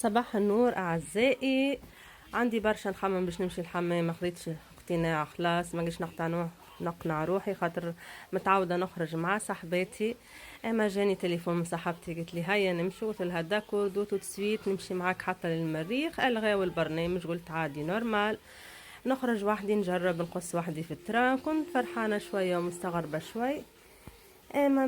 صباح النور اعزائي. عندي برشا نخمم باش نمشي الحمام، ما خذيتش اقتناع، خلاص ما نجيش نقنع روحي خاطر متعوده نخرج مع صاحباتي. اما جاني تليفون من صاحبتي قالت لي هيا نمشي، قلت لها داكور دوتو تسويت نمشي معاك حتى للمريخ. الغاو البرنامج، قلت عادي نورمال نخرج وحدي نجرب نقص وحدي في التران. كنت فرحانه شويه ومستغربه شوي. اما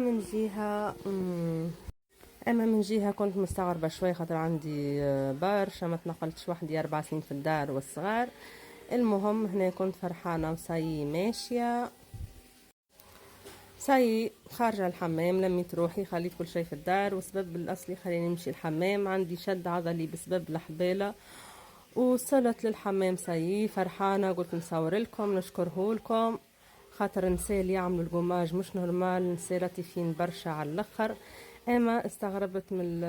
من جهه كنت مستغربة شوي خاطر عندي برشا ما تنقلتش وحدي 4 سنين في الدار والصغار. المهم هنا كنت فرحانة وصاي ماشية، صاي خارجة الحمام، لميت روحي خليت كل شيء في الدار، والسبب الأصلي خليني نمشي الحمام عندي شد عضلي بسبب الحبالة. وصلت للحمام صاي فرحانة، قلت نصور لكم نشكره لكم خاطر نساء اللي يعملوا القماج مش نورمال، نساء لطيفين برشا على الاخر. اما استغربت من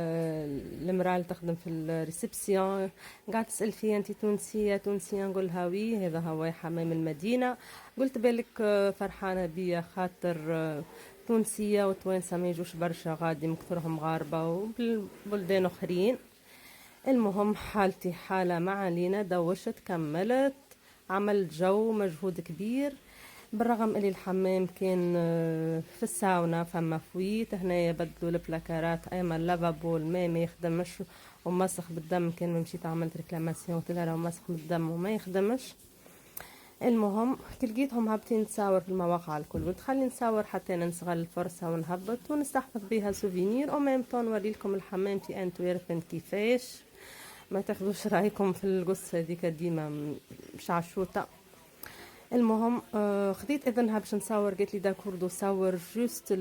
المراه اللي تخدم في الريسبسيون، قاعده تسال فيا انت تونسيه نقولها وي هذا هو حمام المدينه. قلت بالك فرحانه بيا خاطر تونسيه وتوانسه ما يجوش برشا غادي مكثرهم مغاربه وبلدان اخرين. المهم حالتي حالة ما علينا، دوشت كملت عملت جو مجهود كبير. بالرغم اللي الحمام كان في الساونا فما فويت هنايا بدلوا البلاكارات، اما اللافابو الماء ما يخدمش ومسخ بالدم. كان مشيت عملت ريكلاماسيون قلت لها مسخ بالدم وما يخدمش. المهم كي لقيتهم هابطين نتصور في المواقع الكل، قلت خلي نصور حتى انا نستغل الفرصه ونهبط ونستحفظ بها سوفينير او ميم طون نوري لكم الحمام في انتويربن كيفاش. ما تاخذوش رايكم في القصه هذيك ديما شعشوطه. المهم خديت اذنها باش نصور، قالت لي داكوردو صور جوست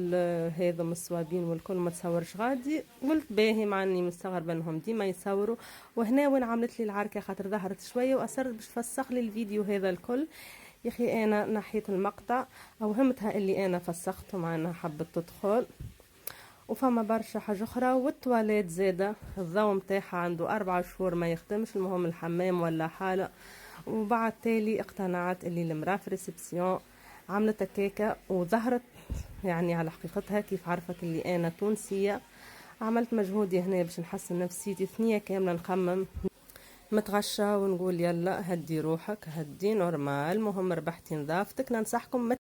هذا الصوابين والكل ما تصورش غادي. قلت باهي مع اني مستغربه انهم ديما يصوروا. وهنا وين عملت لي العركه خاطر ظهرت شويه واصرت باش تفسخ لي الفيديو هذا الكل. يا اخي انا نحيت المقطع، اوهمتها اللي انا فسخته مع انها حبت تدخل. وفما برشا حاجة أخرى، والتواليت زادة الضوء متاعها عنده 4 شهور ما يخدمش. المهم الحمام ولا حالة. وبعد تالي اقتنعت اللي المراه في ريسبسيون عملت كيكة وظهرت يعني على حقيقتها كيف عرفت اللي أنا تونسية. عملت مجهودي هنا باش نحسن نفسيتي، ثنية كاملة نخمم متغشى ونقول يلا هدي روحك هدي نورمال، مهم ربحتي نظافتك. ننصحكم